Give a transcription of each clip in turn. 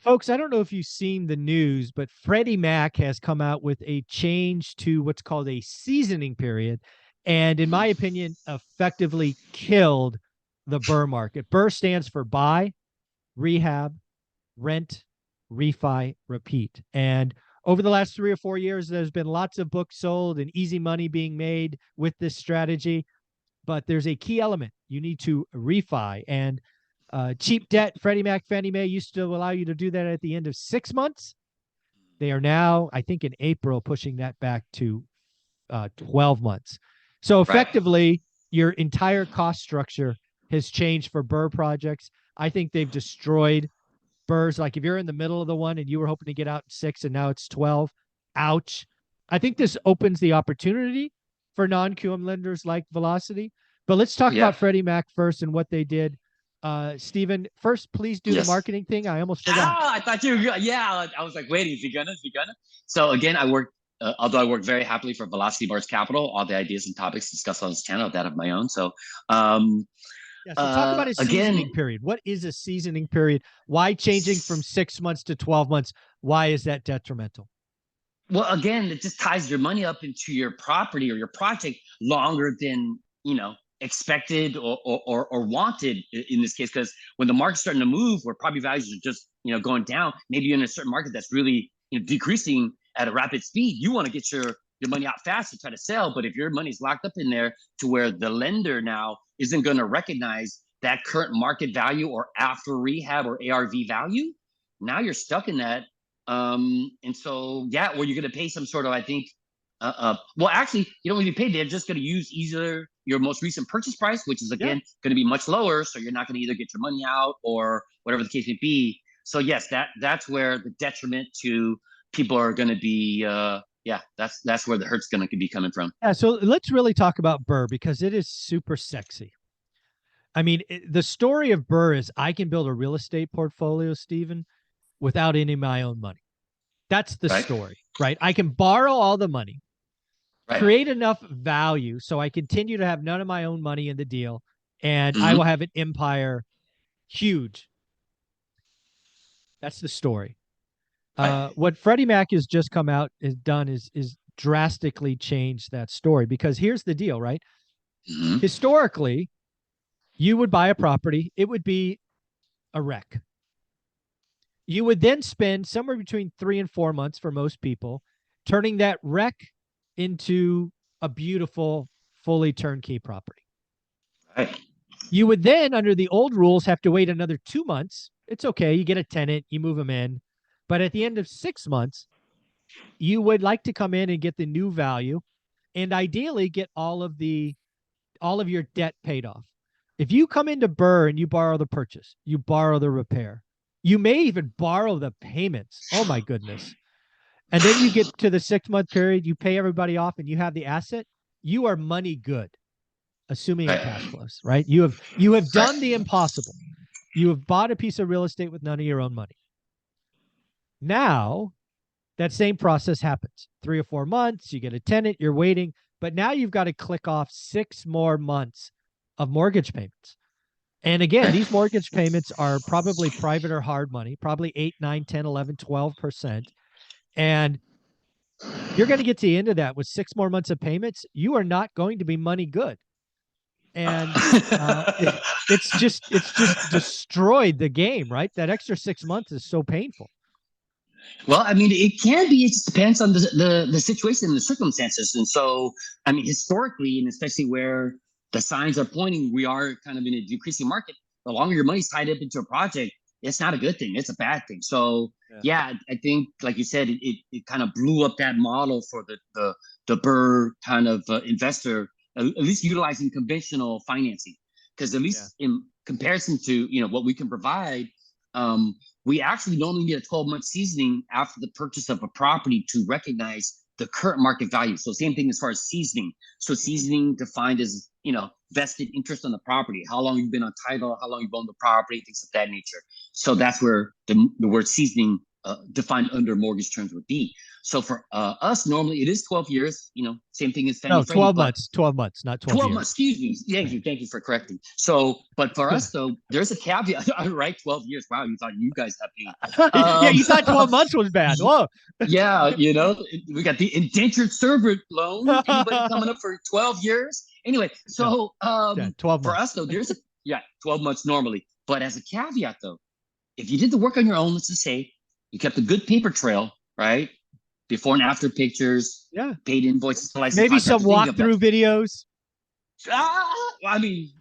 Folks, I don't know if you've seen the news, but Freddie Mac has come out with a change to what's called a seasoning period. And in my opinion, effectively killed the BRRRR market. BRRRR stands for buy, rehab, rent, refi, repeat. And over the last 3 or 4 years, there's been lots of books sold and easy money being made with this strategy. But there's a key element. You need to refi. And cheap debt, Freddie Mac, Fannie Mae used to allow you to do that at the end of 6 months. They are now, I think in April, pushing that back to 12 months. So effectively, your entire cost structure has changed for BRRRR projects. I think they've destroyed BRRRRs. Like if you're in the middle of the one and you were hoping to get out in 6 and now it's 12, ouch. I think this opens the opportunity for non-QM lenders like Velocity. But let's talk about Freddie Mac first and what they did. Steven, first, please do the marketing thing. I almost forgot. Oh, I thought you were, I was like, wait, is he gonna? So again, although I work very happily for Velocity Bars Capital, all the ideas and topics discussed on this channel, that of my own. So, so talk about a seasoning period. What is a seasoning period? Why changing from 6 months to 12 months? Why is that detrimental? Well, again, it just ties your money up into your property or your project longer than, expected or wanted in this case, because when the market's starting to move where property values are just going down, maybe you're in a certain market that's really decreasing at a rapid speed, you want to get your money out fast to try to sell. But if your money's locked up in there to where the lender now isn't going to recognize that current market value or after rehab or ARV value, now you're stuck in that. And so where you're going to pay some sort of, I think, well, actually, you don't really pay. They're just going to use either your most recent purchase price, which is again going to be much lower, so you're not going to either get your money out or whatever the case may be. So yes, that's where the detriment to people are going to be. That's where the hurt's going to be coming from. Yeah. So let's really talk about BRRRR because it is super sexy. I mean, the story of BRRRR is I can build a real estate portfolio, Steven, without any of my own money. That's the story, right? I can borrow all the money, create enough value so I continue to have none of my own money in the deal, and I will have an empire huge. That's the story. What Freddie Mac has just come out has done is drastically changed that story, because here's the deal, right? Historically, you would buy a property, it would be a wreck. You would then spend somewhere between 3 and 4 months for most people turning that wreck into a beautiful, fully turnkey property. You would then, under the old rules, have to wait another 2 months. It's okay. You get a tenant, you move them in. But at the end of 6 months, you would like to come in and get the new value and ideally get all of your debt paid off. If you come into BRRRR and you borrow the purchase, you borrow the repair, you may even borrow the payments. Oh my goodness. And then you get to the 6 month period, you pay everybody off and you have the asset, you are money good, assuming it cash flows, right? You have done the impossible. You have bought a piece of real estate with none of your own money. Now, that same process happens. 3 or 4 months, you get a tenant, you're waiting, but now you've got to click off 6 more months of mortgage payments. And again, these mortgage payments are probably private or hard money, probably 8, 9, 10, 11, 12%. And you're going to get to the end of that with 6 more months of payments. You are not going to be money good. And it's just destroyed the game, right? That extra 6 months is so painful. Well, I mean, it can be. It just depends on the situation and the circumstances. And so, I mean, historically, and especially where the signs are pointing, we are kind of in a decreasing market. The longer your money's tied up into a project, it's not a good thing. It's a bad thing. So, I think, like you said, it kind of blew up that model for the BRRRR kind of investor, at least utilizing conventional financing. Because at least in comparison to what we can provide, we actually only need a 12-month seasoning after the purchase of a property to recognize the current market value. So same thing as far as seasoning. So seasoning defined as, vested interest on the property, how long you've been on title, how long you've owned the property, things of that nature. So that's where the word seasoning defined under mortgage terms would be. So for us, normally it is 12 years, same thing as Fannie No, and Freddie. 12 months, 12 months, not 12 12 years. months, excuse me. Thank you for correcting. So, but for us though, there's a caveat, right? 12 years. Wow, you thought you guys have paid. Yeah, you thought 12 months was bad. Whoa. Yeah, we got the indentured servant loan. Anybody coming up for 12 years? Anyway, so 12 for months. us though, 12 months normally. But as a caveat though, if you did the work on your own, let's just say you kept a good paper trail, right? Before and after pictures, Yeah. paid invoices, maybe some walkthrough videos. I mean,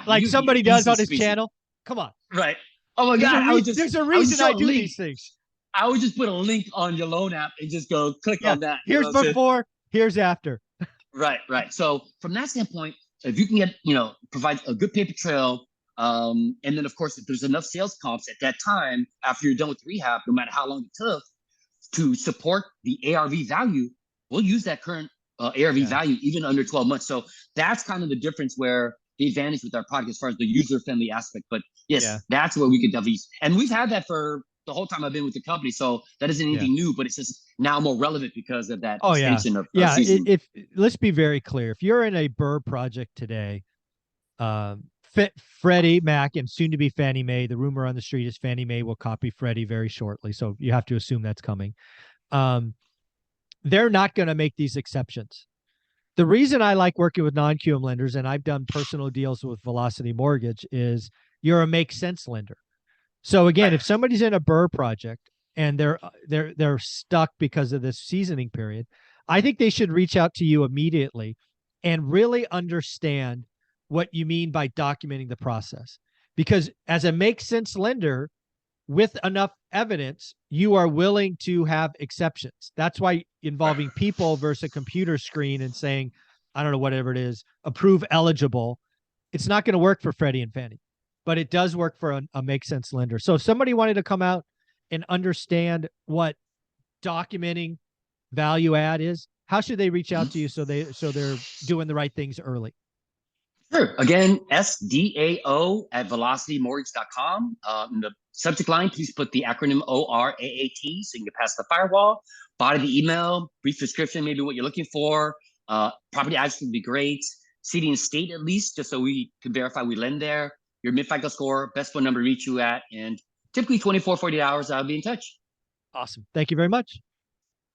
like somebody does on his channel. Come on. Right. Oh my God. There's a reason I do these things. I would just put a link on your loan app and just go click on that. Here's before, here's after. Right. So from that standpoint, if you can get, provide a good paper trail, and then of course, if there's enough sales comps at that time, after you're done with rehab, no matter how long it took to support the ARV value, we'll use that current ARV value even under 12 months. So that's kind of the difference where the advantage with our product as far as the user-friendly aspect. But yes, that's where we could definitely use. And we've had that for the whole time I've been with the company. So that isn't anything new, but it's just now more relevant because of that extension of season. Let's be very clear. If you're in a Burr project today, Freddie Mac and soon to be Fannie Mae, the rumor on the street is Fannie Mae will copy Freddie very shortly. So you have to assume that's coming. They're not going to make these exceptions. The reason I like working with non-QM lenders, and I've done personal deals with Velocity Mortgage, is you're a make sense lender. So again, if somebody's in a Burr project and they're stuck because of this seasoning period, I think they should reach out to you immediately and really understand what you mean by documenting the process. Because as a make sense lender, with enough evidence, you are willing to have exceptions. That's why involving people versus a computer screen and saying, I don't know, whatever it is, approve eligible, it's not going to work for Freddie and Fannie, but it does work for a make sense lender. So if somebody wanted to come out and understand what documenting value add is, how should they reach out to you so they're doing the right things early? Sure. Again, SDAO@velocitymortgage.com. In the subject line, please put the acronym ORAAT so you can pass the firewall. Body of the email, brief description, maybe what you're looking for. Property address would be great. City and state at least, just so we can verify we lend there. Your mid-FICO score, best phone number to reach you at, and typically 24, 48 hours, I'll be in touch. Awesome. Thank you very much.